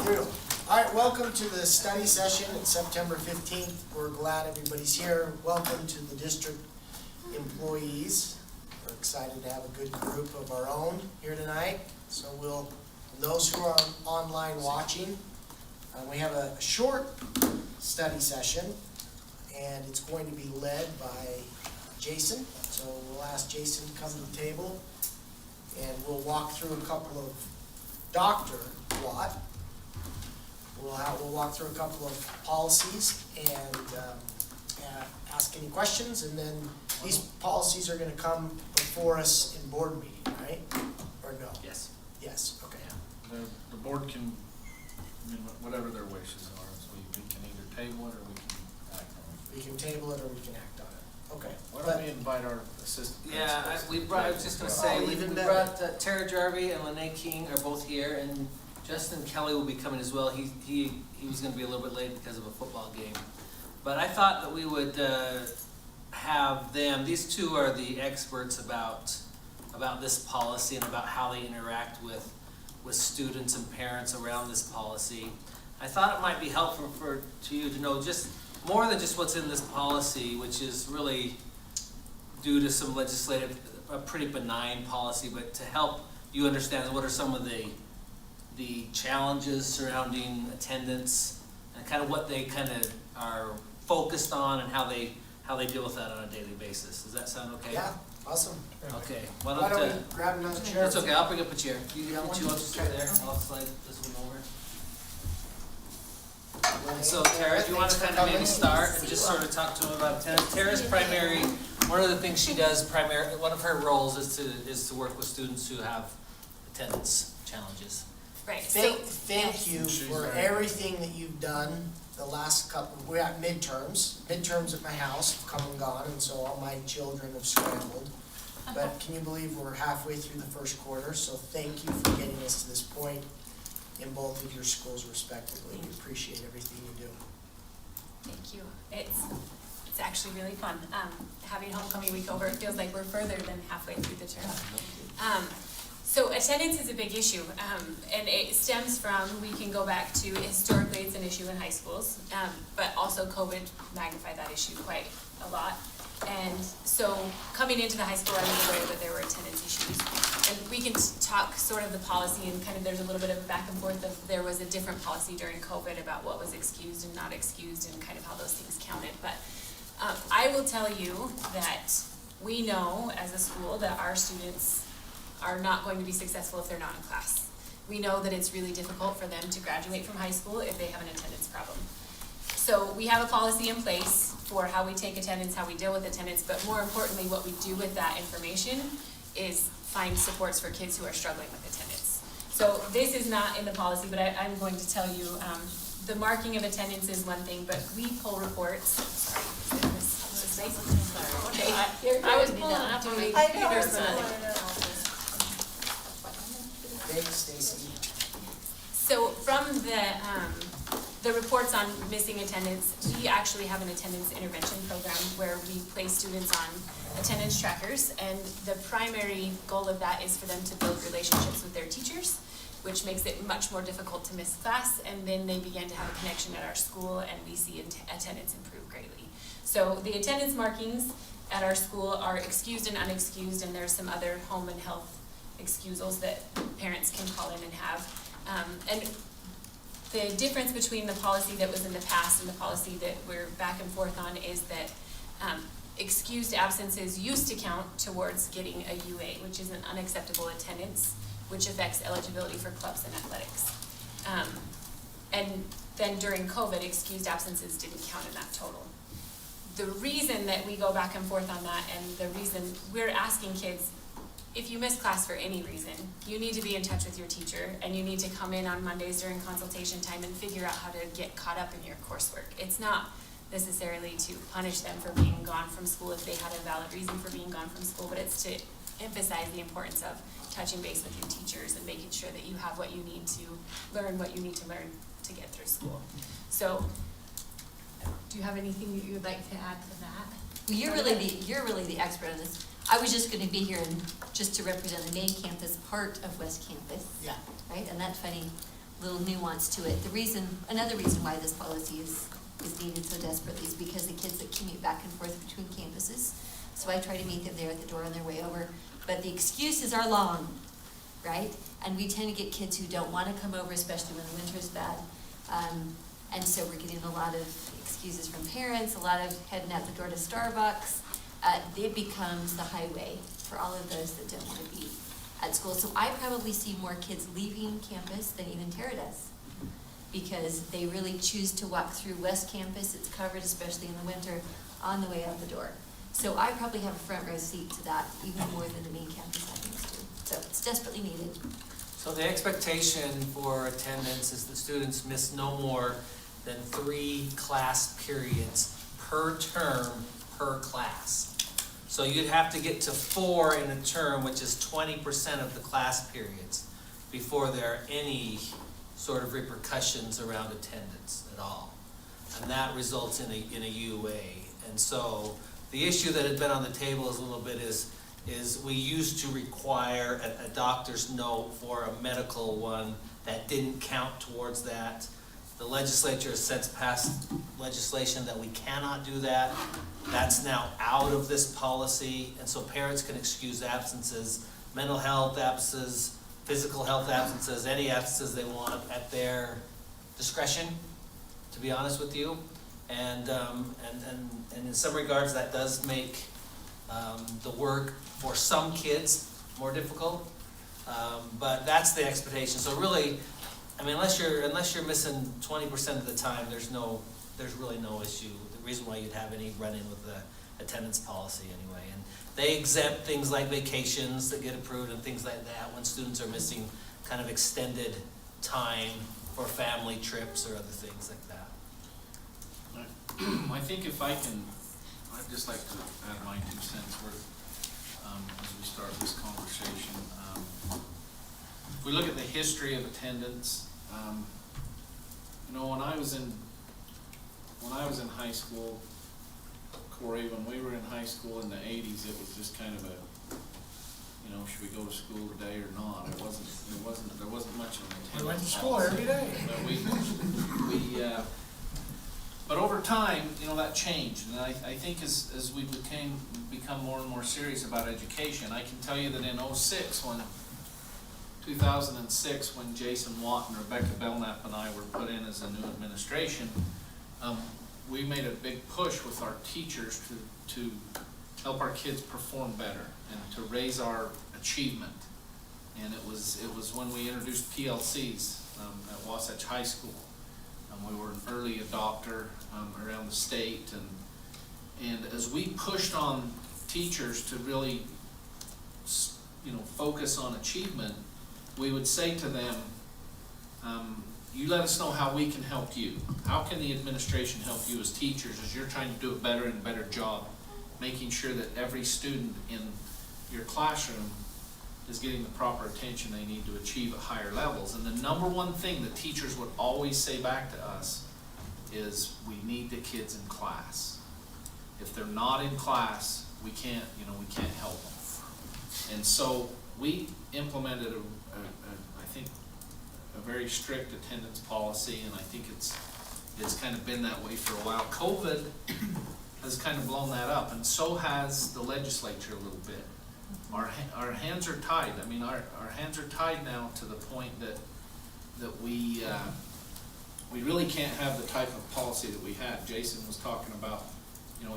Brutal. All right, welcome to the study session. It's September 15th. We're glad everybody's here. Welcome to the district employees. We're excited to have a good group of our own here tonight. So those who are online watching, we have a short study session, and it's going to be led by Jason. So we'll ask Jason to come to the table, and we'll walk through a couple of Dr. Watt. We'll walk through a couple of policies and ask any questions, and then these policies are going to come before us in board meeting, right? Or no? Yes. Yes. Okay. Yeah. The board can, I mean, whatever their wishes are, so we can either table it or we can act on it. We can table it or we can act on it. Okay. Why don't we invite our assistant? Yeah, I was just going to say, we brought Tara Jarvie and Lene King are both here, and Justin Kelly will be coming as well. He was going to be a little bit late because of a football game. But I thought that we would have them, these two are the experts about this policy and about how they interact with students and parents around this policy. I thought it might be helpful to you to know just more than just what's in this policy, which is really due to some legislative, a pretty benign policy, but to help you understand what are some of the challenges surrounding attendance and kind of what they kind of are focused on and how they deal with that on a daily basis. Does that sound okay? Yeah. Awesome. Okay. Why don't we grab another chair? That's okay. I'll bring up a chair. You got want one? to sit there? I'll slide this one over. So Tara, if you want to kind of maybe start and just sort of talk to them about attendance. Tara's one of the things she does one of her roles is to work with students who have attendance challenges. Right. Thank you for everything that you've done the last couple. We're at midterms. Midterms at my house have come and gone, and so all my children have scrambled. But can you believe we're halfway through the first quarter? So thank you for getting us to this point in both of your schools respectively. We appreciate everything you do. Thank you. It's actually really fun. Having homecoming week over, it feels like we're further than halfway through the term. So attendance is a big issue, and it stems from, we can go back to, historically it's an issue in high schools, but also COVID magnified that issue quite a lot. And so coming into the high school, I was aware that there were attendance issues. And we can talk sort of the policy, and kind of there's a little bit of a back and forth of, there was a different policy during COVID about what was excused and not excused and kind of how those things counted. But I will tell you that we know as a school that our students are not going to be successful if they're not in class. We know that it's really difficult for them to graduate from high school if they have an attendance problem. So we have a policy in place for how we take attendance, how we deal with attendance, but more importantly, what we do with that information is find supports for kids who are struggling with attendance. So this is not in the policy, but I'm going to tell you, the marking of attendance is one thing, but we pull reports. Sorry, is this nice? Okay, I was pulling up on the Thanks, Stacy. So from the reports on missing attendance, we actually have an attendance intervention program where we place students on attendance trackers, and the primary goal of that is for them to build relationships with their teachers, which makes it much more difficult to miss class, and then they begin to have a connection at our school, and we see attendance improve greatly. So the attendance markings at our school are excused and unexcused, and there's some other home and health excusals that parents can call in and have. And the difference between the policy that was in the past and the policy that we're back and forth on is that excused absences used to count towards getting a UA, which is an unacceptable attendance, which affects eligibility for clubs and athletics. And then during COVID, excused absences didn't count in that total. The reason that we go back and forth on that, and the reason we're asking kids, if you miss class for any reason, you need to be in touch with your teacher, and you need to come in on Mondays during consultation time and figure out how to get caught up in your coursework. It's not necessarily to punish them for being gone from school if they had a valid reason for being gone from school, but it's to emphasize the importance of touching base with your teachers and making sure that you have what you need to learn what you need to learn to get through school. So, do you have anything that you would like to add to that? Well, you're really the expert on this. I was just going to be here just to represent the main campus part of West Campus. Yeah. Right, and that's funny. little nuance to it. Another reason why this policy is needed so desperately is because the kids that commute back and forth between campuses. So I try to meet them there at the door on their way over, but the excuses are long, right? And we tend to get kids who don't want to come over, especially when the winter's bad. And so we're getting a lot of excuses from parents, a lot of heading out the door to Starbucks. It becomes the highway for all of those that don't want to be at school. So I probably see more kids leaving campus than even Tara does, because they really choose to walk through West Campus. It's covered, especially in the winter, on the way out the door. So I probably have a front row seat to that, even more than the main campus happens to. So it's desperately needed. So the expectation for attendance is that students miss no more than 3 class periods per term per class. So you'd have to get to 4 in a term, which is 20% of the class periods, before there are any sort of repercussions around attendance at all. And that results in a UA. And so the issue that had been on the table is a little bit is we used to require a doctor's note for a medical one that didn't count towards that. The legislature has since passed legislation that we cannot do that. That's now out of this policy, and so parents can excuse absences, mental health absences, physical health absences, any absences they want at their discretion, to be honest with you. And in some regards, that does make the work for some kids more difficult. But that's the expectation. So really, I mean, unless you're missing 20% of the time, there's really no issue. The reason why you'd have any run-in with the attendance policy anyway. And they exempt things like vacations that get approved and things like that when students are missing kind of extended time for family trips or other things like that. I think if I'd just like to add my 2 cents worth as we start this conversation. If we look at the history of attendance, when I was in high school, Corey, when we were in high school in the 80s, it was just kind of should we go to school today or not? There wasn't much of an attendance. We went to school every day. But but over time, that changed, and I think as we become more and more serious about education, I can tell you that in 2006, when Jason Watt and Rebecca Belknap and I were put in as a new administration, we made a big push with our teachers to help our kids perform better and to raise our achievement. And it was when we introduced PLCs at Wasatch High School. We were an early adopter around the state, and as we pushed on teachers to really focus on achievement, we would say to them, you let us know how we can help you. How can the administration help you as teachers as you're trying to do a better and better job, making sure that every student in your classroom is getting the proper attention they need to achieve at higher levels. And the number one thing that teachers would always say back to us is, we need the kids in class. If they're not in class, we can't help them. And so we implemented I think a very strict attendance policy, and I think it's kind of been that way for a while. COVID has kind of blown that up, and so has the legislature a little bit. Our hands are tied. I mean, our hands are tied now to the point that we really can't have the type of policy that we had. Jason was talking about,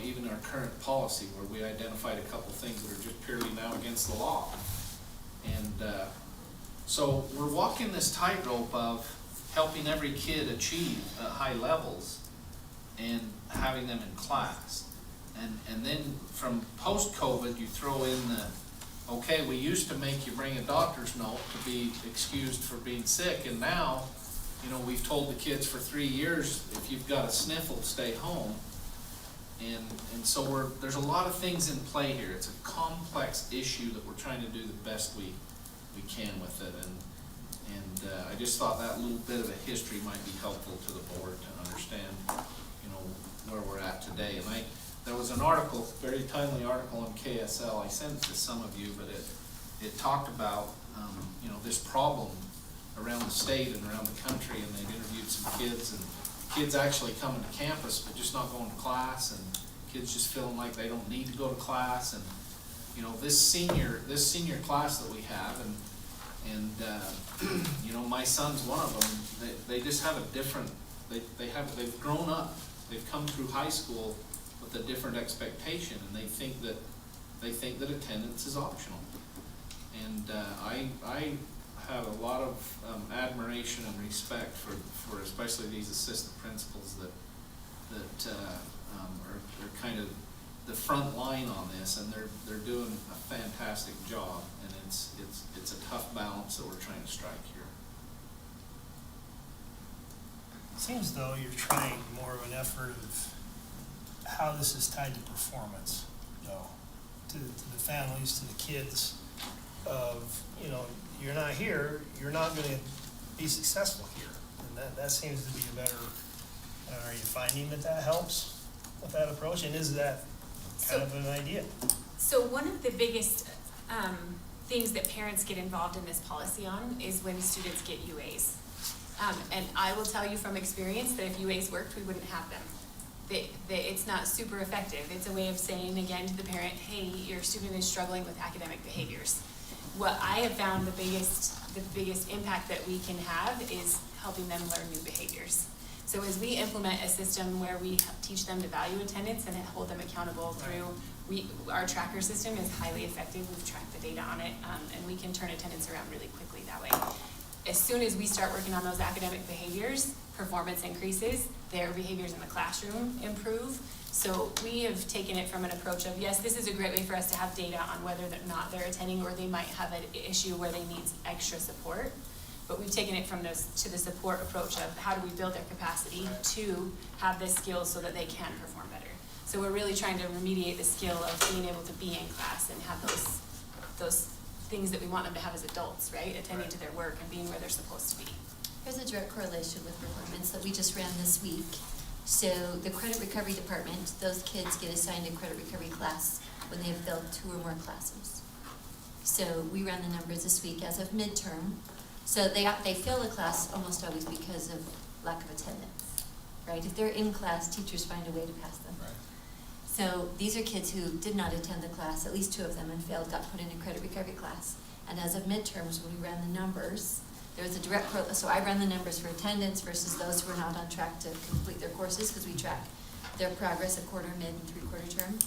even our current policy, where we identified a couple things that are just purely now against the law. And so we're walking this tightrope of helping every kid achieve at high levels and having them in class. And then from post-COVID, you throw in okay, we used to make you bring a doctor's note to be excused for being sick, and now, we've told the kids for 3 years, if you've got a sniffle, stay home. And so there's a lot of things in play here. It's a complex issue that we're trying to do the best we can with it. And I just thought that little bit of a history might be helpful to the board to understand, where we're at today. And there was an article, very timely article on KSL. I sent it to some of you, but it talked about, this problem around the state and around the country, and they've interviewed some kids, and kids actually coming to campus, but just not going to class, and kids just feeling like they don't need to go to class, and, you know, this senior class that we have, and you know, my son's one of them, they just have a different, they've grown up, they've come through high school with a different expectation, and they think that attendance is optional. And I have a lot of admiration and respect for especially these assistant principals that are kind of the front line on this, and they're doing a fantastic job, and it's a tough balance that we're trying to strike here. Seems though you're trying more of an effort of how this is tied to performance, though, to the families, to the kids, of, you know, you're not here, you're not gonna be successful here. And that seems to be a better, are you finding that helps with that approach? And is that kind of an idea? So one of the biggest things that parents get involved in this policy on is when students get UAs. And I will tell you from experience that if UAs worked, we wouldn't have them. It's not super effective. It's a way of saying, again, to the parent, hey, your student is struggling with academic behaviors. What I have found the biggest impact that we can have is helping them learn new behaviors. So as we implement a system where we teach them to value attendance and hold them accountable through, our tracker system is highly effective. We've tracked the data on it, and we can turn attendance around really quickly that way. As soon as we start working on those academic behaviors, performance increases, their behaviors in the classroom improve. So we have taken it from an approach of, yes, this is a great way for us to have data on whether or not they're attending, or they might have an issue where they need extra support. But we've taken it from to the support approach of how do we build their capacity to have the skills so that they can perform better. So we're really trying to remediate the skill of being able to be in class and have those things that we want them to have as adults, right? Attending to their work and being where they're supposed to be. There's a direct correlation with performance that we just ran this week. So the credit recovery department, those kids get assigned a credit recovery class when they have failed 2 or more classes. So we ran the numbers this week as of midterm. So they fail the class almost always because of lack of attendance, right? If they're in class, teachers find a way to pass them. Right. So these are kids who did not attend the class, at least 2 of them, and failed, got put in a credit recovery class. And as of midterms, when we ran the numbers, there was a direct correlation. So I ran the numbers for attendance versus those who are not on track to complete their courses, because we track their progress at quarter, mid, and 3/4 term.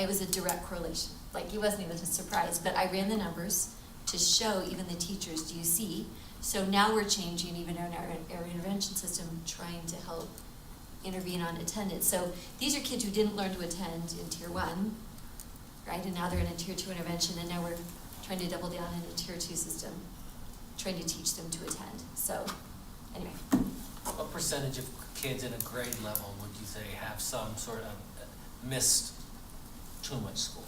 It was a direct correlation. Like, it wasn't even a surprise, but I ran the numbers to show even the teachers, do you see? So now we're changing even in our intervention system, trying to help intervene on attendance. So these are kids who didn't learn to attend in tier 1, right? And now they're in a tier 2 intervention, and now we're trying to double down in a tier 2 system, trying to teach them to attend. So anyway. What percentage of kids in a grade level would you say have some sort of missed too much school?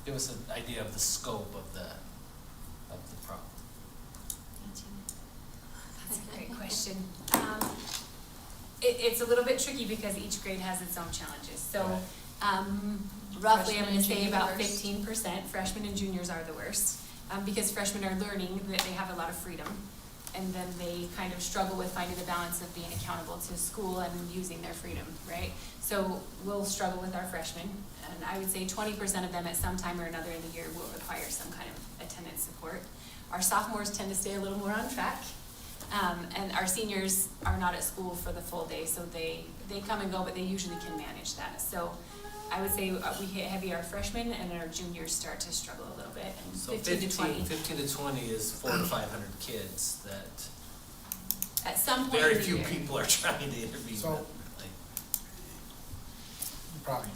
Give us an idea of the scope of the problem. That's a great question. It's a little bit tricky because each grade has its own challenges. So roughly I'm going to say about 15%. Freshmen and juniors are the worst, because freshmen are learning that they have a lot of freedom, and then they kind of struggle with finding the balance of being accountable to school and using their freedom, right? So we'll struggle with our freshmen, and I would say 20% of them at some time or another in the year will require some kind of attendance support. Our sophomores tend to stay a little more on track, and our seniors are not at school for the full day, so they come and go, but they usually can manage that. So I would say we hit heavy our freshmen, and our juniors start to struggle a little bit, and So 15 to 20. 15 to 20 is 400 to 500 kids that At some point very in the few year. people are trying to intervene So- with. Like, You probably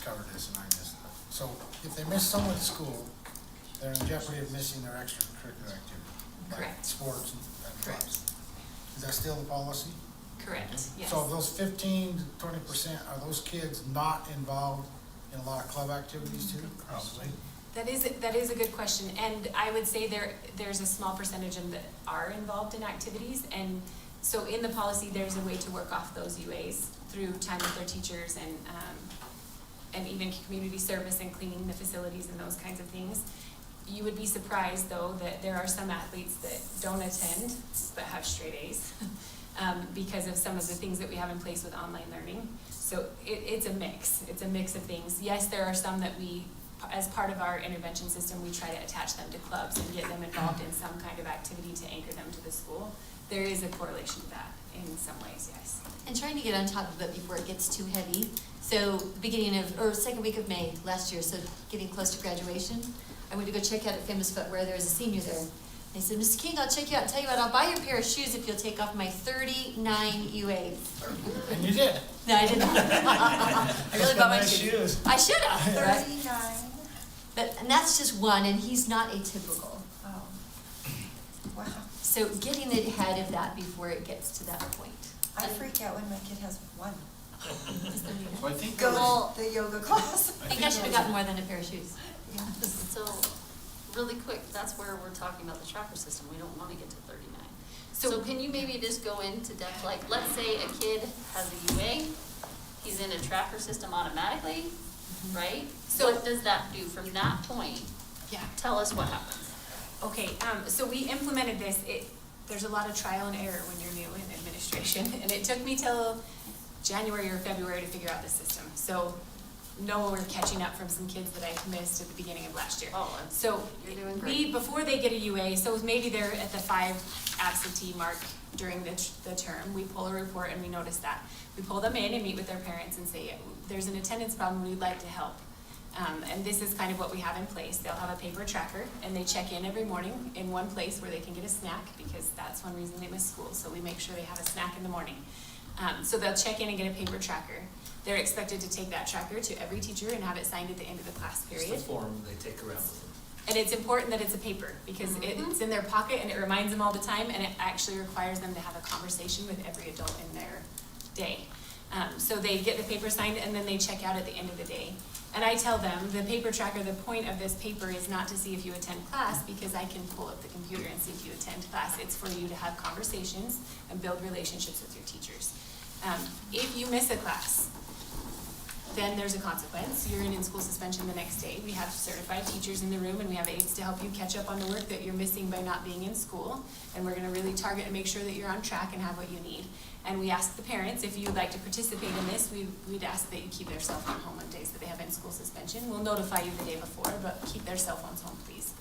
covered this and I missed it. So if they miss someone at school, they're in jeopardy of missing their extracurricular activity. like Correct. Sports and Correct. clubs. Is that still the policy? Correct, yes. So of those 15 to 20%, are those kids not involved in a lot of club activities too? Probably. That is a good question, and I would say there's a small percentage of that are involved in activities, and so in the policy, there's a way to work off those UAs through time with their teachers and even community service and cleaning the facilities and those kinds of things. You would be surprised, though, that there are some athletes that don't attend but have straight A's because of some of the things that we have in place with online learning. So it's a mix. It's a mix of things. Yes, there are some that we, as part of our intervention system, we try to attach them to clubs and get them involved in some kind of activity to anchor them to the school. There is a correlation to that in some ways, yes. And trying to get on top of it before it gets too heavy. So beginning of, or second week of May last year, so getting close to graduation, I went to go check out at Famous Footwear. There was a senior there. They said, Mrs. King, I'll check you out and tell you what, I'll buy you a pair of shoes if you'll take off my 39 UAs. And you did. No, I didn't. I really bought my shoes. I should have, right? 39. And that's just one, and he's not atypical. Oh. Wow. So getting ahead of that before it gets to that point. I freak out when my kid has one. So I think Go to the yoga class. I think I should have gotten more than a pair of shoes. So, really quick, that's where we're talking about the tracker system, we don't wanna get to 39. So can you maybe just go into depth, like, let's say a kid has a UA, he's in a tracker system automatically, right? So- What does that do from that point? Yeah. Tell us what happens. Okay, so we implemented this. There's a lot of trial and error when you're new in administration, and it took me till January or February to figure out the system. So, no, we're catching up from some kids that I missed at the beginning of last year. Oh, So, you're doing great. before they get a UA, so maybe they're at the 5 absentee mark during the term, we pull a report and we notice that. We pull them in and meet with their parents and say, there's an attendance problem, we'd like to help. And this is kind of what we have in place. They'll have a paper tracker and they check in every morning in one place where they can get a snack, because that's one reason they miss school. So we make sure they have a snack in the morning. So they'll check in and get a paper tracker. They're expected to take that tracker to every teacher and have it signed at the end of the class It's period. the form they take around with them. And it's important that it's a paper, because it's in their pocket and it reminds them all the time, and it actually requires them to have a conversation with every adult in their day. So they get the paper signed and then they check out at the end of the day. And I tell them, the paper tracker, the point of this paper is not to see if you attend class, because I can pull up the computer and see if you attend class. It's for you to have conversations and build relationships with your teachers. If you miss a class, then there's a consequence. You're in school suspension the next day. We have certified teachers in the room and we have aides to help you catch up on the work that you're missing by not being in school. And we're gonna really target and make sure that you're on track and have what you need. And we ask the parents, if you'd like to participate in this, we'd ask that you keep their cell phone home on days that they have in school suspension. We'll notify you the day before, but keep their cell phones home, please.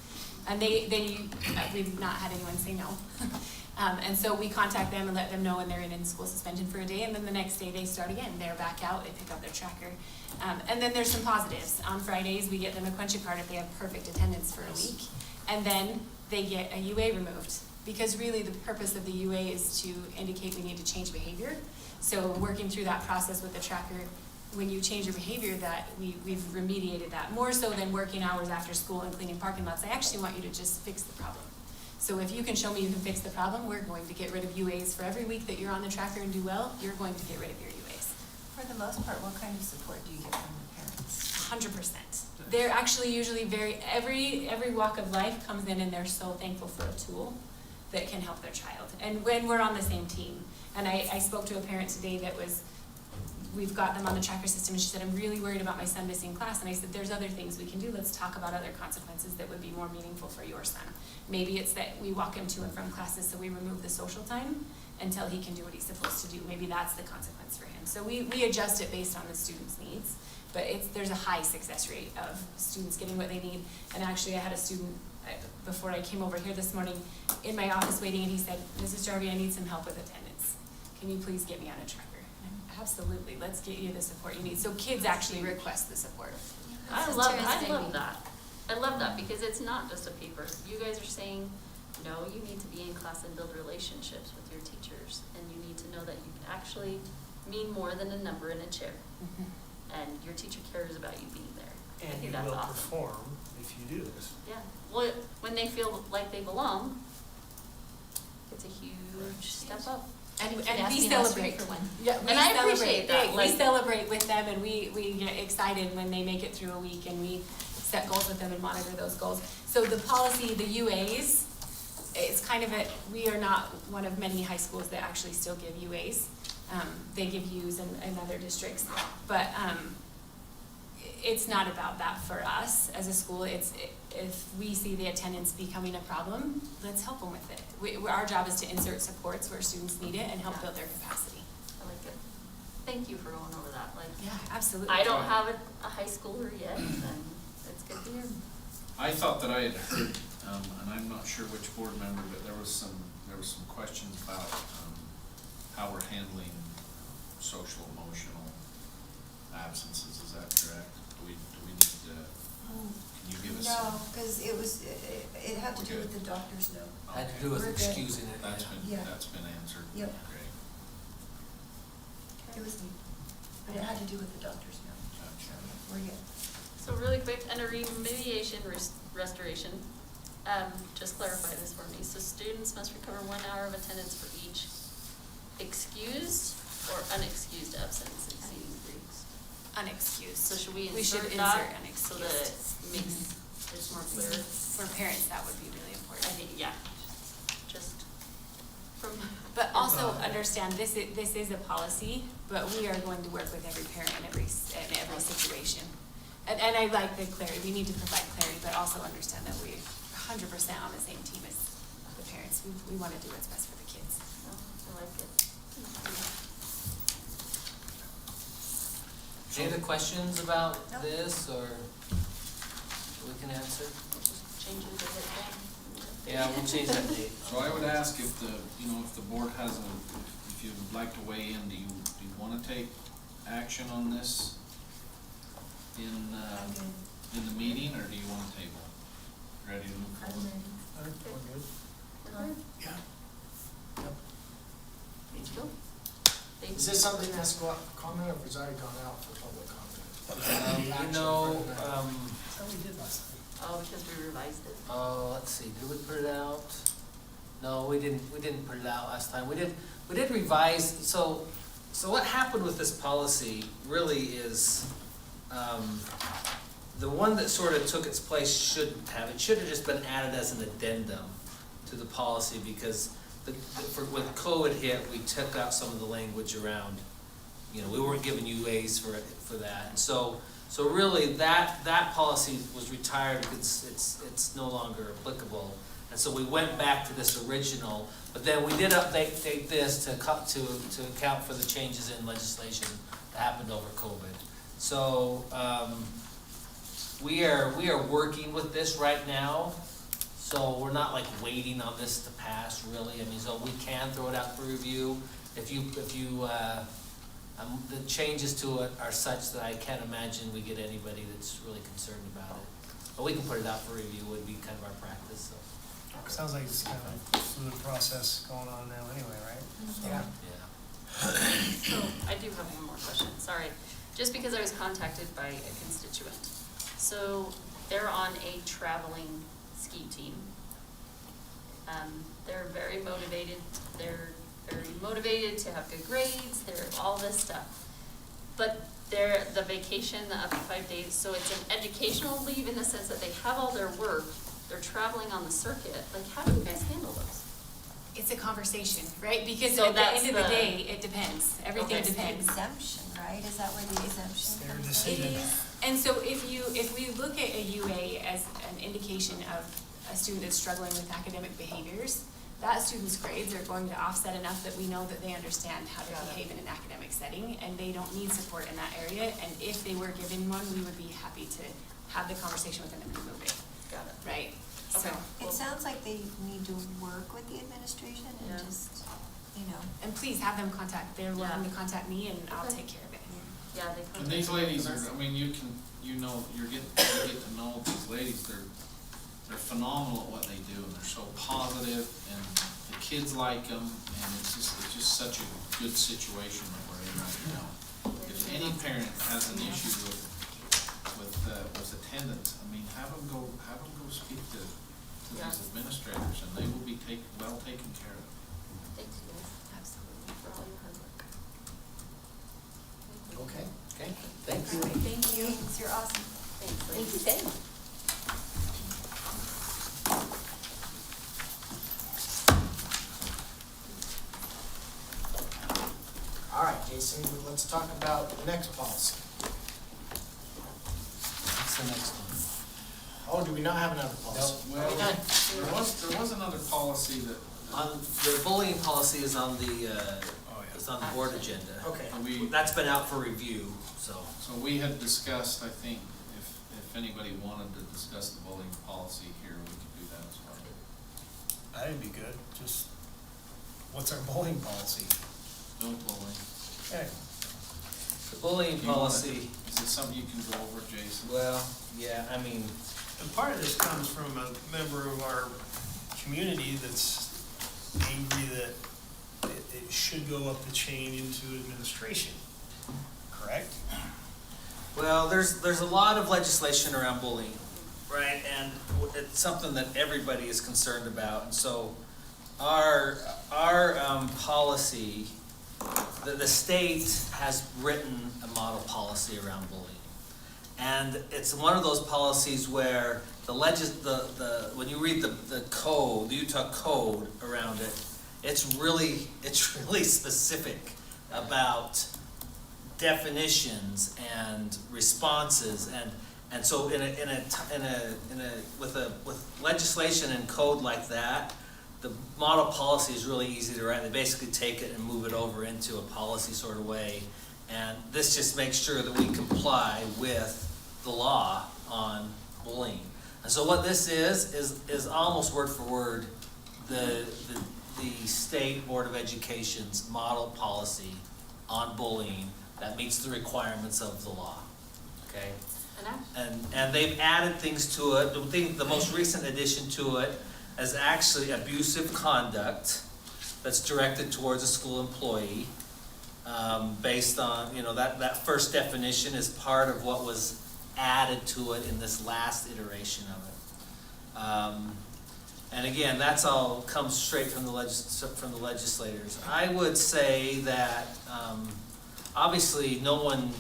And we've not had anyone say no. And so we contact them and let them know when they're in school suspension for a day, and then the next day they start again. They're back out, they pick up their tracker. And then there's some positives. On Fridays, we get them a Quench a card if they have perfect attendance for a week. And then they get a UA removed. Because really the purpose of the UA is to indicate we need to change behavior. So working through that process with the tracker, when you change your behavior, that we've remediated that. More so than working hours after school and cleaning parking lots, I actually want you to just fix the problem. So if you can show me you can fix the problem, we're going to get rid of UAs. For every week that you're on the tracker and do well, you're going to get rid of your UAs. For the most part, what kind of support do you get from the parents? 100%. They're actually usually every walk of life comes in and they're so thankful for a tool that can help their child. And when we're on the same team, and I spoke to a parent today that we've got them on the tracker system, and she said, I'm really worried about my son missing class. And I said, there's other things we can do. Let's talk about other consequences that would be more meaningful for your son. Maybe it's that we walk him to and from classes, so we remove the social time until he can do what he's supposed to do. Maybe that's the consequence for him. So we adjust it based on the student's needs, but there's a high success rate of students getting what they need. And actually I had a student, before I came over here this morning, in my office waiting, and he said, Mrs. Jarvie, I need some help with attendance. Can you please get me on a tracker? Absolutely, let's get you the support you need. So kids actually request the support. I love that. I love that, because it's not just a paper. You guys are saying, no, you need to be in class and build relationships with your teachers, and you need to know that you can actually mean more than a number in a chair. And your teacher cares about you being there. I And think you that's will awesome. perform if you do this. Yeah, well, when they feel like they belong, it's a huge step up. And asked we me last celebrate week for one. Yeah, we And I celebrate appreciate that, big. like- We celebrate with them, and we get excited when they make it through a week, and we set goals with them and monitor those goals. So the policy, the UAs, it's kind of we are not one of many high schools that actually still give UAs. They give U's in other districts, but it's not about that for us as a school. if we see the attendance becoming a problem, let's help them with it. Our job is to insert supports where students need it and help build their capacity. I like it. Thank you for going over that, like, Yeah, absolutely. I don't have a high schooler yet, and it's good to hear. I thought that I had heard, and I'm not sure which board member, but there was some questions about, how we're handling social, emotional absences, is that correct? Do we need to, can you give us? No, because it had to do with the doctor's note. Had to do with We're good. excusing it. Yeah. That's been answered. Yep. Great. It was me, but it had to do with the doctor's note. Gotcha. We're good. So really quick, under remediation restoration, just clarify this for me. So students must recover 1 hour of attendance for each excused or unexcused absence exceeding 3 weeks. Unexcused. So should we We should insert that insert so that it unexcused. makes it more clear? For parents, that would be really I important. think, yeah, just from. But also understand, this is a policy, but we are going to work with every parent in every situation. And I like the clarity, we need to provide clarity, but also understand that we're 100% on the same team as the parents. We want to do what's best for the kids. I like it. Any other questions about No. this, or we can answer? Just change it to hit thing. Yeah, we'll change that date. So I would ask if if the board has if you would like to weigh in, do you wanna take action on this in the meeting, or do you wanna table? Ready to move forward? Yeah. Thank you. Thank Is you. this something that's comment, or has already gone out for public comment? That's how we did last time. Oh, because we revised it. Let's see, did we put it out? No, we didn't put it out last time. We did revise, so what happened with this policy really is, the one that sort of took its place should have just been added as an addendum to the policy, because when COVID hit, we took out some of the language around, we weren't giving UAs for that. And so really, that policy was retired because it's no longer applicable. And so we went back to this original, but then we did update this to account for the changes in legislation that happened over COVID. So, we are working with this right now, so we're not like waiting on this to pass really. I mean, so we can throw it out for review. If you the changes to it are such that I can't imagine we get anybody that's really concerned about it. But we can put it out for review, would be kind of our practice, so. Sounds like it's kind of a fluid process going on now anyway, right? Yeah. Yeah. So I do have one more question, sorry. Just because I was contacted by a constituent. So they're on a traveling ski team. They're very motivated, to have good grades, they're all this stuff. But the vacation, the up to 5 days, so it's an educational leave in the sense that they have all their work, they're traveling on the circuit. Like, how do you guys handle those? It's a conversation, right? Because So at the that's end of the the- day, it depends. Everything Okay. depends. Exemption, right? Is that where the exemption Their comes It decision. is, and so if we look at a UA as an indication of a student that's struggling with academic behaviors, that student's grades are going to offset enough that we know that they understand how to behave in an academic setting, and they don't need support in that area. And if they were given one, we would be happy to have the conversation with them and remove it, Got it. right? So, Okay. It sounds like they need to work with the administration Yeah. and just, and please have them they're welcome Yeah. to contact me and I'll Okay. take care of it. Yeah, they. And these ladies are, I mean, you get to know these ladies, they're phenomenal at what they do, and they're so positive, and the kids like them, and it's just such a good situation that we're in right now. If any parent has an issue with attendance, I mean, have them go speak to Yeah. these administrators, and they will be well taken care of. Thanks, you guys, Absolutely. for all your hard work. Thank you. Okay. Okay, thanks. All right, thank you. Thanks, you're awesome. Thanks, ladies. Thank you. All right, Jason, let's talk about the next policy. What's the next one? Oh, do we not have another policy? Well, there was another policy that, The bullying policy is on the, Oh, yeah. is on the board agenda. Okay. That's been out for review, so. so we had discussed, I think, if anybody wanted to discuss the bullying policy here, we could do that as well. That'd be good, just, what's our bullying policy? No bullying. Okay. The bullying Do you want policy, Is this something you can go over, Jason? well, yeah, I mean, And part of this comes from a member of our community that's angry that it should go up the chain into administration, correct? well, there's a lot of legislation around bullying, right? And it's something that everybody is concerned about. And so our policy, the state has written a model policy around bullying. And it's one of those policies where when you read the code, the Utah code around it, it's really specific about definitions and responses, and so with legislation and code like that, the model policy is really easy to write. They basically take it and move it over into a policy sort of way, and this just makes sure that we comply with the law on bullying. And so what this is almost word for word the State Board of Education's model policy on bullying that meets the requirements of the law, okay? And they've added things to it. The most recent addition to it is actually abusive conduct that's directed towards a school employee, based on, that first definition is part of what was added to it in this last iteration of it. And again, that's all comes straight from the legislators. I would say that, obviously, no one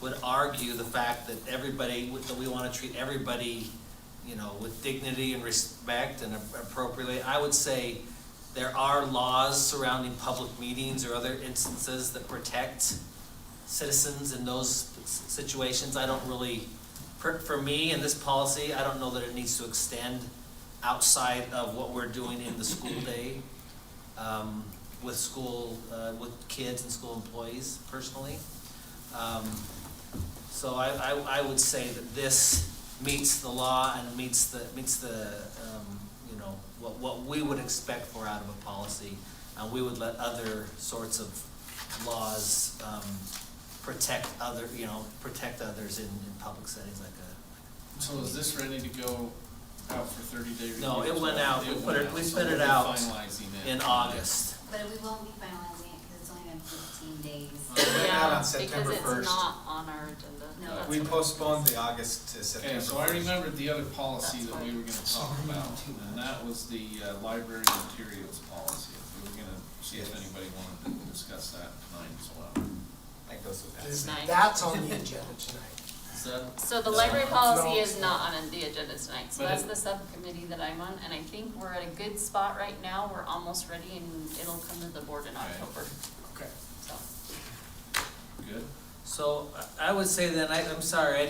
would argue the fact that that we want to treat everybody, with dignity and respect and appropriately. I would say there are laws surrounding public meetings or other instances that protect citizens in those situations. I don't really, for me in this policy, I don't know that it needs to extend outside of what we're doing in the school day, with kids and school employees personally. So I would say that this meets the law and meets the what we would expect out of a policy, and we would let other sorts of laws protect others in public settings like that. So is this ready to go out for 30-day review? No, it as went well? out. We put it so out we'll be finalizing it. in August. But we won't be finalizing it because it's only been 15 days. Went out on September Because 1st. it's not on our agenda. No, That's We what- postponed the August to September Okay, 1st. so I remembered the other policy That's that we were gonna talk about, and that was the library materials policy. We were gonna see if anybody wanted to discuss that tonight as well. That goes with that. Nice. That's on the agenda tonight. So the library policy No. is not on the agenda tonight, so But that's it- the subcommittee that I'm on, and I think we're at a good spot right now, we're almost ready, and it'll come to the board in Okay. October, Okay. so. Good? So I would say then, I'm sorry,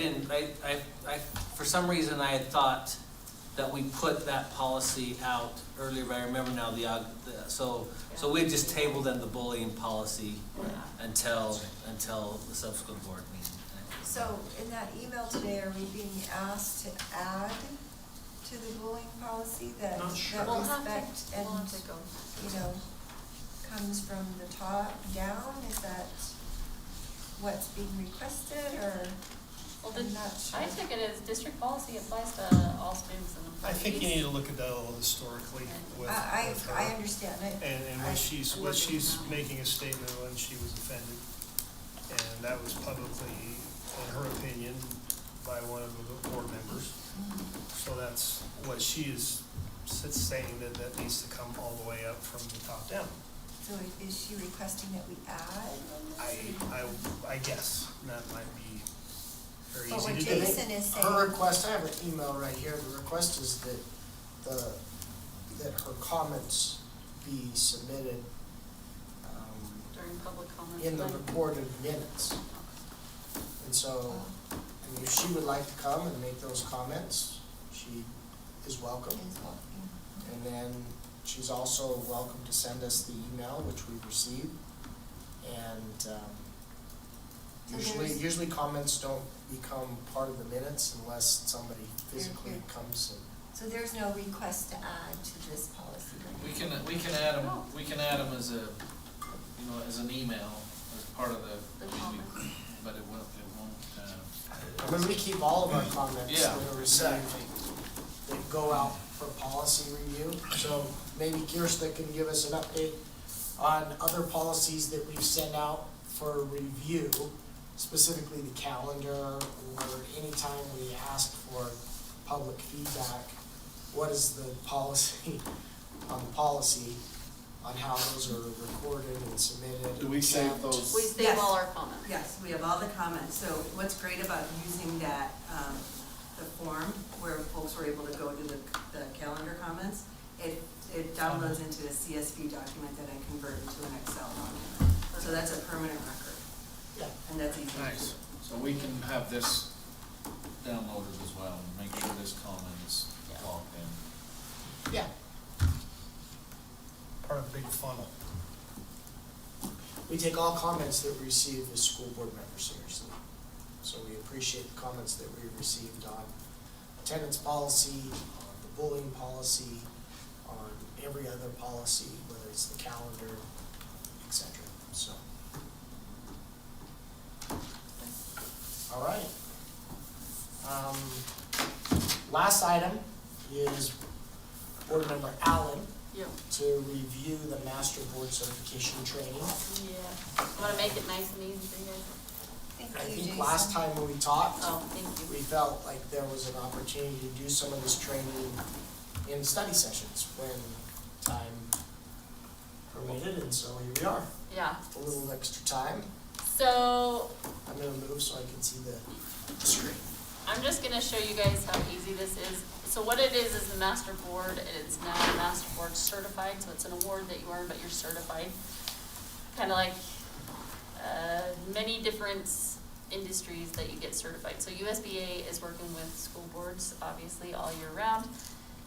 for some reason I had thought that we put that policy out earlier, but I remember now so we just tabled then the bullying policy until the subsequent board meeting. So in that email today, are we being asked to add to the bullying policy that, Not sure. that We'll have to- respect and, We'll have to go. comes from the top down? Is that what's being requested, or? Well, I'm not sure. I took it as district policy applies to all students and employees. I think you need to look at that a little historically with I her. understand it. And I- when she's making a statement when she was offended, and that was publicly, in her opinion, by one of the board members. So that's what she is saying, that needs to come all the way up from the top down. So is she requesting that we add? I guess that might be very But easy what to do. Jason is saying. Her request, I have an email right here, the request is that her comments be submitted During public comment. in the time. recorded minutes. And so, And if she would like to come and make those comments, she is welcome. As well, yeah. And then she's also welcome to send us the email, which we've received. And So usually comments don't become part of the minutes unless somebody physically Here. comes and. So there's no request to add to this policy, right? We can add them as a, as an email, as part of The comments. but it won't, I mean, we keep all of our comments Yeah, that are received, that go out for policy review. So maybe Kirsta can give us an update on other policies that we've sent out for review, specifically the calendar, or anytime we ask for public feedback, what is the policy on the policy on how those are recorded and submitted? Do we save those? We save Yes. all our comments. Yes, we have all the comments. So what's great about using that, the form where folks were able to go to the calendar comments, it downloads into a CSV document that I convert into an Excel document. So that's a permanent record, Yeah. and that's easy. Nice. So we can have this downloaded as well, and make sure this comment is logged in. Yeah. Part of the big funnel. We take all comments that we receive as school board members seriously. So we appreciate the comments that we received on attendance policy, on the bullying policy, on every other policy, whether it's the calendar, et cetera. So. All right. Last item is board member Allen Yep. to review the master board certification training. Yeah. Wanna make it nice and easy for you guys? I Thank you, think Jason. last time when we talked, Oh, thank you. we felt like there was an opportunity to do some of this training in study sessions when time permitted, and so here we are. Yeah. A little extra time. So, I'm gonna move so I can see the screen. I'm just gonna show you guys how easy this is. So what it is the master board, it's now master board certified, so it's an award that you earn, but you're certified. Kind of like, many different industries that you get certified. So USBA is working with school boards, obviously, all year round.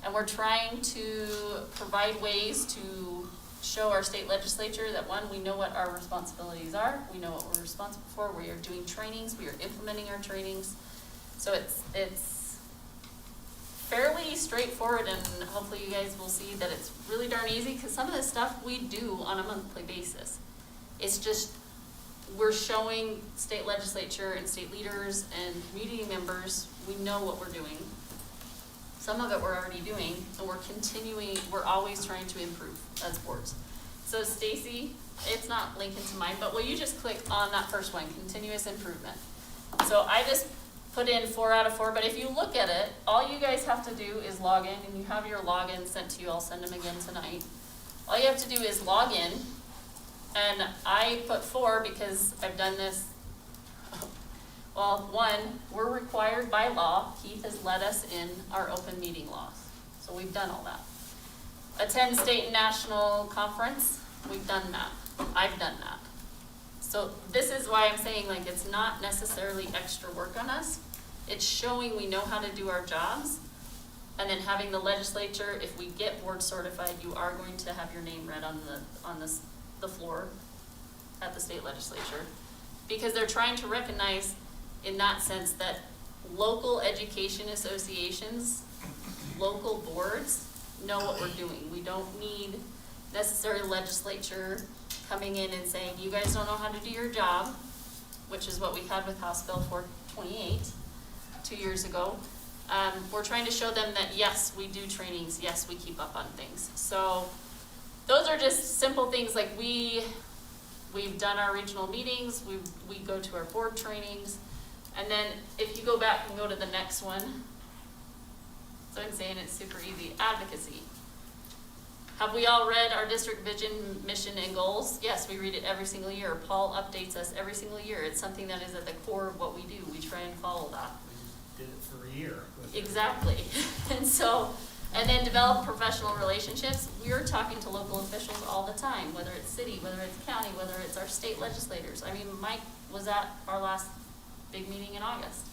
And we're trying to provide ways to show our state legislature that, one, we know what our responsibilities are, we know what we're responsible for, we are doing trainings, we are implementing our trainings. So it's fairly straightforward, and hopefully you guys will see that it's really darn easy, because some of this stuff we do on a monthly basis. It's just, we're showing state legislature and state leaders and community members, we know what we're doing. Some of it we're already doing, and we're always trying to improve as boards. So Stacy, it's not linking to mine, but will you just click on that first one, continuous improvement. So I just put in 4 out of 4, but if you look at it, all you guys have to do is log in, and you have your login sent to you. I'll send them again tonight. All you have to do is log in, and I put 4 because I've done this. Well, 1, we're required by law. Keith has let us in our open meeting laws, so we've done all that. Attend state and national conference, we've done that. I've done that. So this is why I'm saying, like, it's not necessarily extra work on us. It's showing we know how to do our jobs, and then having the legislature, if we get board certified, you are going to have your name read on the floor at the state legislature, because they're trying to recognize, in that sense, that local education associations, local boards know what we're doing. We don't need necessarily legislature coming in and saying, you guys don't know how to do your job, which is what we had with House Bill 428 2 years ago. We're trying to show them that, yes, we do trainings, yes, we keep up on things. So those are just simple things, like we've done our regional meetings, we go to our board trainings, and then if you go back and go to the next one, so I'm saying it's super easy, advocacy. Have we all read our district vision, mission, and goals? Yes, we read it every single year. Paul updates us every single year. It's something that is at the core of what we do. We try and follow that. We did it for a year. Exactly. And then develop professional relationships. We're talking to local officials all the time, whether it's city, whether it's county, whether it's our state legislators. I mean, Mike was at our last big meeting in August.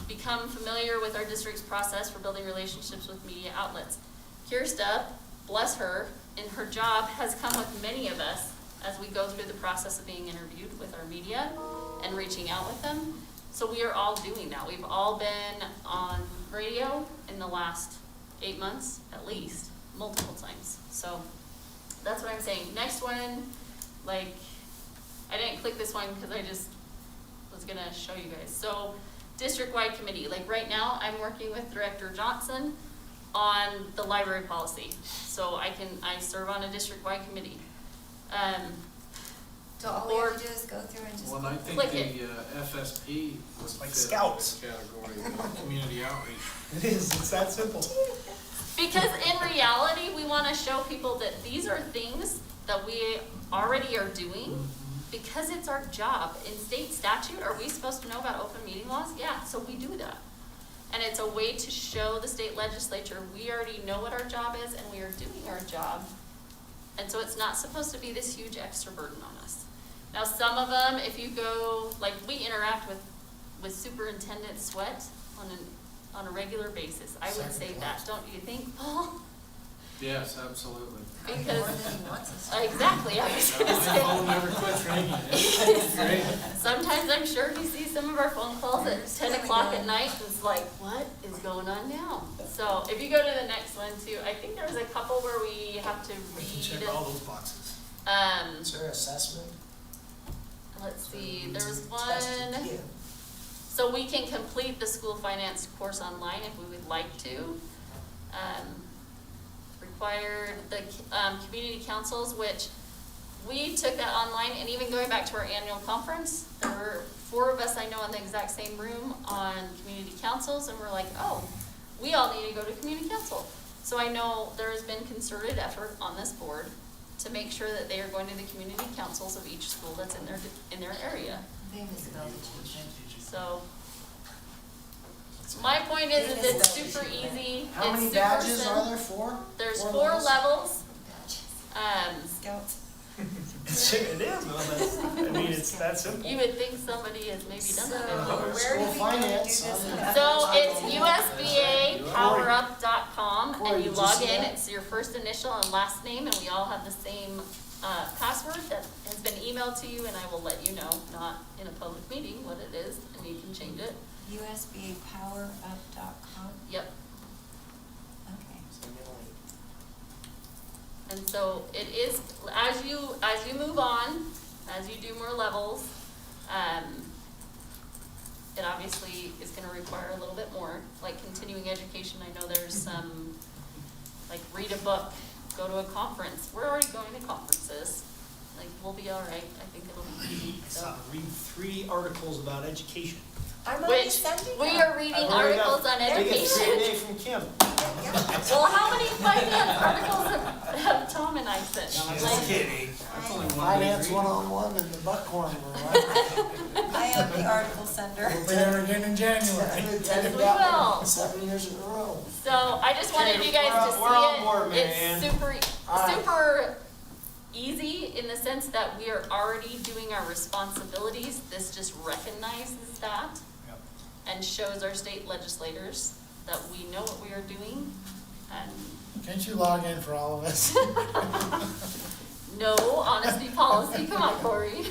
Become familiar with our district's process for building relationships with media outlets. Kirsta, bless her, in her job has come with many of us as we go through the process of being interviewed with our media and reaching out with them. So we are all doing that. We've all been on radio in the last 8 months, at least, multiple times. So that's what I'm saying. Next one, like, I didn't click this one because I just was gonna show you guys. So district-wide committee, like right now, I'm working with Director Johnson on the library policy. So I serve on a district-wide committee. So all we have to do is go through and just. Well, I think Click the it. FSP was Like fit scouts. in this category, community outreach. It is, it's that simple. Because in reality, we want to show people that these are things that we already are doing because it's our job. In state statute, are we supposed to know about open meeting laws? Yeah, so we do that. And it's a way to show the state legislature we already know what our job is and we are doing our job. And so it's not supposed to be this huge extra burden on us. Now, some of them, if you go, like we interact with Superintendent Sweat on a regular basis. I would say that, don't you think, Paul? Yes, absolutely. Because, More than he wants us to. exactly, I was gonna My phone say. never quits ringing. It's great. Sometimes I'm sure he sees some of our phone calls at 10 o'clock at night, and it's like, what is going on now? So if you go to the next one too, I think there was a couple where we have to We can check all those boxes. Is there assessment? Let's see, there was Tested one. kid. So we can complete the school finance course online if we would like to. Required the community councils, which we took that online, and even going back to our annual conference, there were 4 of us I know in the exact same room on community councils, and we're like, oh, we all need to go to community council. So I know there has been concerted effort on this board to make sure that they are going to the community councils of each school that's in their area. They misspelled it, teacher. So, my point is it's super easy. How many It's super badges sim- are there? 4? There's 4 4 levels. Scouts. It is, no, that's, I mean, it's that simple. You would think somebody has maybe done So that before. where do we School go to do finance, this? huh? So it's USBAPowerup.com Corey, and you did you log see in, that? it's your first initial and last name, and we all have the same password that has been emailed to you, and I will let you know, not in a public meeting, what it is, and you can change it. USBAPowerup.com. Yep. Okay. And so it is, as you move on, as you do more levels, it obviously is gonna require a little bit more, like continuing education. I know there's some, like read a book, go to a conference. We're already going to conferences. Like, we'll be all right. I think it'll be easy, I so. saw read 3 articles about education. I'm already Which, sending we them. are reading I've already got- articles on They get 3 a education. day from Kim. Well, how many finance articles have Tom and I sent? Just kidding. That's only one Finance read. one-on-one in the Buckhorn room, right? I am the article sender. We'll be there again in January. Yes, we will. 7 years in a row. So I just wanted you guys to see we're on it. board, Mary Ann. It's super, All right. super easy in the sense that we are already doing our responsibilities. This just recognizes that Yep. and shows our state legislators that we know what we are doing. And Can't you log in for all of us? no honesty policy. Come on, Corey.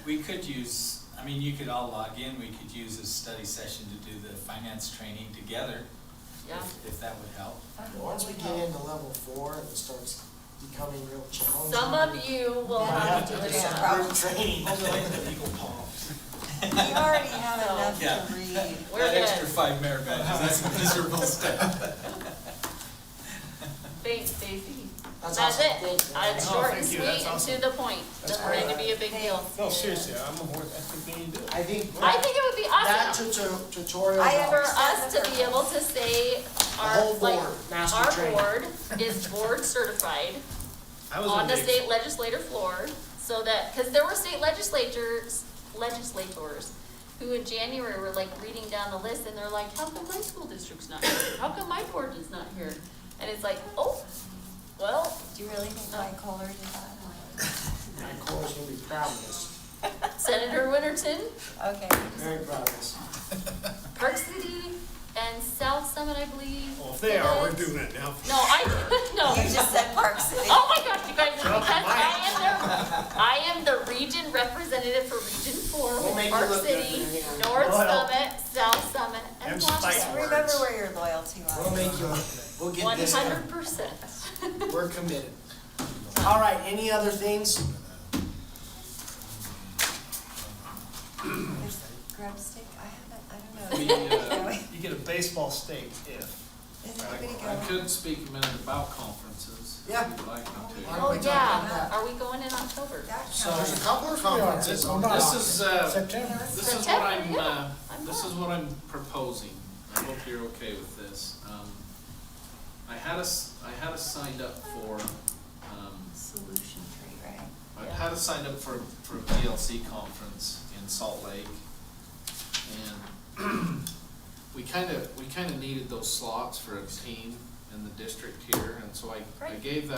We could use, I mean, you could all log in, we could use a study session to do the finance training together, Yeah. if that would help. Once we get into level 4, it starts becoming real challenging. Some of you will We have to do do some that. group training. Those are like the legal palms. We already have So- enough Yeah. to read. We're That good. extra 5 merit badges, that's a miserable step. Thanks, Stacy. That's That's awesome. it. Thank you. It's Oh, short thank and you. sweet That's and awesome. to the point. Doesn't need to be a big deal. No, seriously, I'm aboard. I think we need to do it. I think I think it would be that awesome tutorial I for helps. us to be able to say our, whole like, board, master our training. board is board certified I was on on the state legislator floor, so that, because there were state legislators who in January were like reading down the list, and they're like, how come my school district's not here? How come my board is not here? And it's like, oh, well, Do you really think Mike Kohler did that? My core's gonna be proud of this. Senator Winterton, Okay. Very proud of this. Park City and South Summit, I believe. Well, if they are, we're it is. doing it now. No, no. You just said Park City. Oh my gosh, you guys, because I am the region representative for Region 4 We'll with make Park you look good, City, man. North Well, Summit, South Summit, and and Wasatch. spice Just words. remember where your loyalty lies. We'll make you, we'll get this done. 100%. We're committed. All right, any other things? There's the grub stick, I We, don't know. You get a baseball stake if. Is I anybody I going? could speak a minute about conferences. Yeah. If you'd like me to. Why don't Oh, we talk yeah, about that? are we going in October? That So counts. there's a couple of conferences on This this. is, September? this is what September, yeah. I'm this not. is what I'm proposing. I hope you're okay with this. I had us signed up for, Solution tree, right? I Yeah. had us signed up for a PLC conference in Salt Lake. And we kinda needed those slots for a team in the district here, and so I Great. gave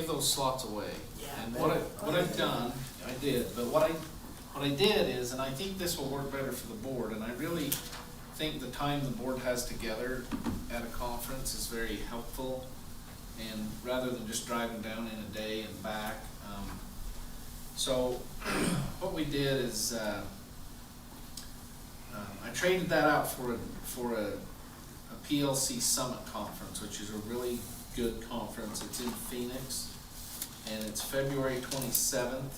those slots away. Yeah, And but- what I've done, I did, but what I did is, and I think this will work better for the board, and I really think the time the board has together at a conference is very helpful, and rather than just driving down in a day and back. So what we did is, I traded that out for a PLC Summit conference, which is a really good conference. It's in Phoenix, and it's February 27th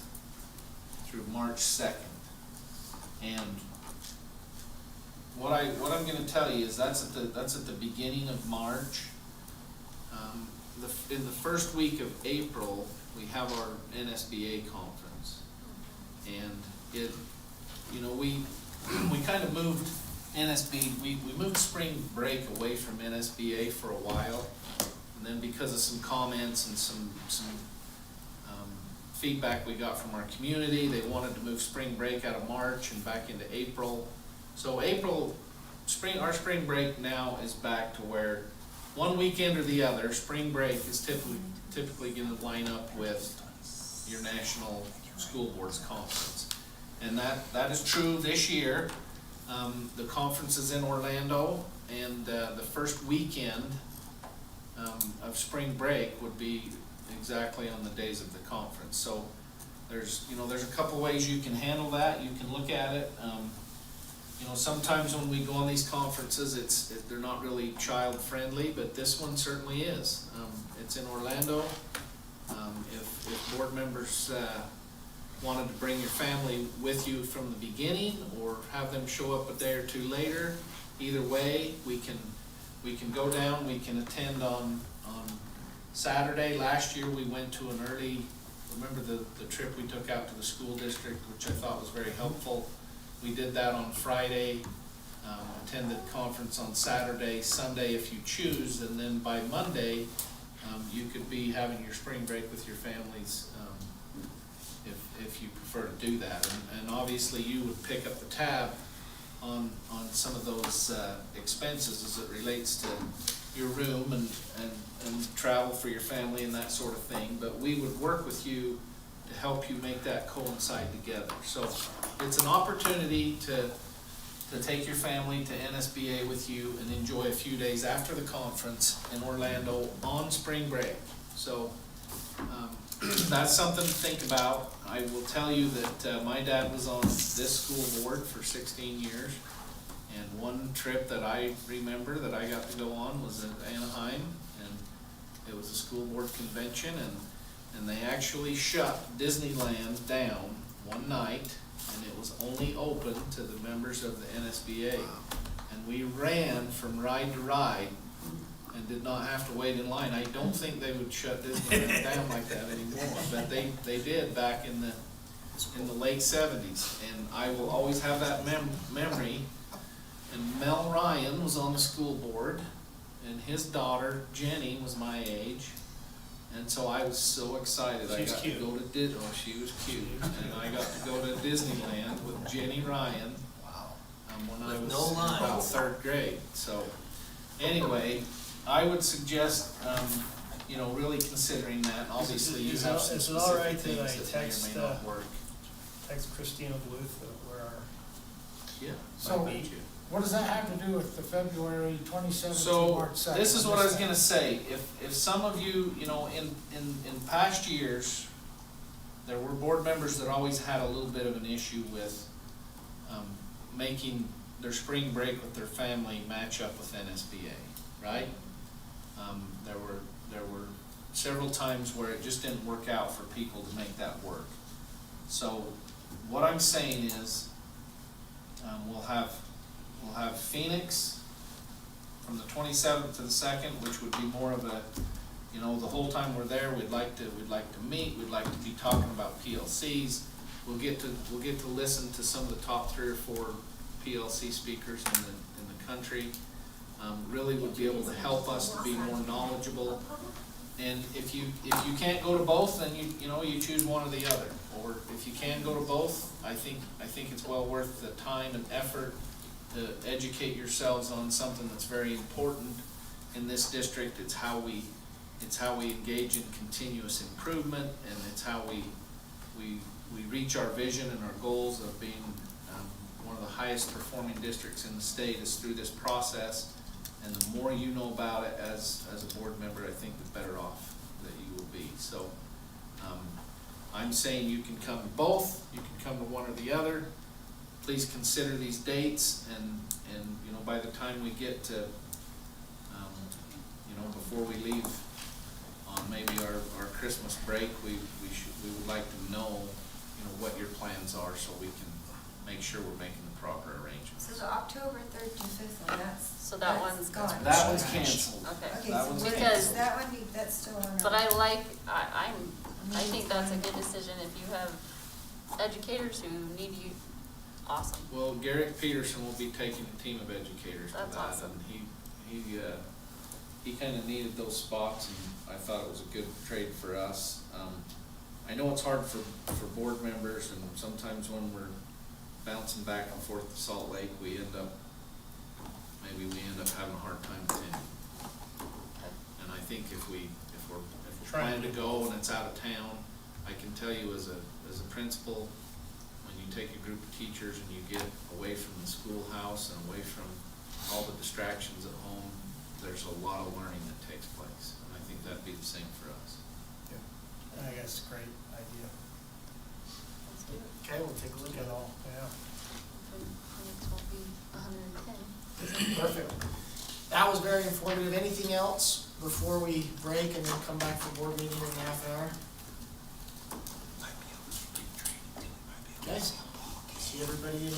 through March 2nd. And what I'm going to tell you is that's at the beginning of March. In the first week of April, we have our NSBA conference, and we kind of moved we moved spring break away from NSBA for a while, and then because of some comments and some feedback we got from our community, they wanted to move spring break out of March and back into April. So our spring break now is back to where one weekend or the other, spring break is typically gonna line up with your National School Boards Conference. And that is true this year. The conference is in Orlando, and the first weekend of spring break would be exactly on the days of the conference. So there's a couple ways you can handle that. You can look at it. Sometimes when we go on these conferences, they're not really child friendly, but this one certainly is. It's in Orlando. If board members wanted to bring your family with you from the beginning, or have them show up a day or two later, either way, we can go down. We can attend on Saturday. Last year we went to remember the trip we took out to the school district, which I thought was very helpful. We did that on Friday, attended conference on Saturday, Sunday if you choose, and then by Monday, you could be having your spring break with your families, if you prefer to do that. And obviously you would pick up the tab on some of those expenses as it relates to your room and travel for your family and that sort of thing, but we would work with you to help you make that coincide together. So it's an opportunity to take your family to NSBA with you and enjoy a few days after the conference in Orlando on spring break. So that's something to think about. I will tell you that my dad was on this school board for 16 years, and one trip that I remember that I got to go on was in Anaheim, and it was a school board convention, and they actually shut Disneyland down one night, and it was only open to the members of the NSBA. And we ran from ride to ride and did not have to wait in line. I don't think they would shut Disneyland down like that anymore, but they did back in the late 70s. And I will always have that memory. And Mel Ryan was on the school board, and his daughter Jenny was my age. And so I was so excited. She's cute. To go to she was cute. And I got to go to Disneyland with Jenny Ryan. Wow. When I With was no in about lines. 3rd grade. So anyway, I would suggest, really considering that. Obviously, you Is have it some is it all right specific that I things that may or text, may not work. Text Christina Bluth where our Yeah. So- I bet you. What does that have to do with the February 27th to So, March 2nd? this is what I was gonna say, if some of you, you know, in past years, there were board members that always had a little bit of an issue with, making their spring break with their family match up with NSBA, right? There were several times where it just didn't work out for people to make that work. So, what I'm saying is, we'll have Phoenix from the 27th to the 2nd, which would be more of a, you know, the whole time we're there, we'd like to meet, we'd like to be talking about PLCs. We'll get to listen to some of the top 3 or 4 PLC speakers in the country. Really would be able to help us to be more knowledgeable. And if you can't go to both, then you choose one or the other. Or if you can go to both, I think it's well worth the time and effort to educate yourselves on something that's very important in this district. It's how we engage in continuous improvement, and it's how we reach our vision and our goals of being one of the highest performing districts in the state is through this process. And the more you know about it as a board member, I think the better off that you will be. So I'm saying you can come to both, you can come to one or the other. Please consider these dates, and you know, by the time we get to, you know, before we leave on maybe our Christmas break, we would like to know, you know, what your plans are, so we can make sure we're making the proper arrangements. So the October 3rd to 5th one, So that one's gone. That one's canceled. Okay. Okay, That so one's we're- Because- that one, that's still on. But I think that's a good decision if you have educators who need you, awesome. Well, Garrett Peterson will be taking a team of educators to That's that, awesome. and he kind of needed those spots, and I thought it was a good trade for us. I know it's hard for board members, and sometimes when we're bouncing back and forth to Salt Lake, we end up having a hard time attending. And I think if we're planning to go and it's out of town, I can tell you as a principal, when you take a group of teachers and you get away from the schoolhouse and away from all the distractions at home, there's a lot of learning that takes place. And I think that'd be the same for us. Yeah, I think that's a great idea. Let's do it. Okay, we'll take a look Look at at all. all, yeah. Phoenix won't be 110. Perfect. That was very informative. Anything else before we break and then come back for board meeting in a half hour? Okay, see everybody in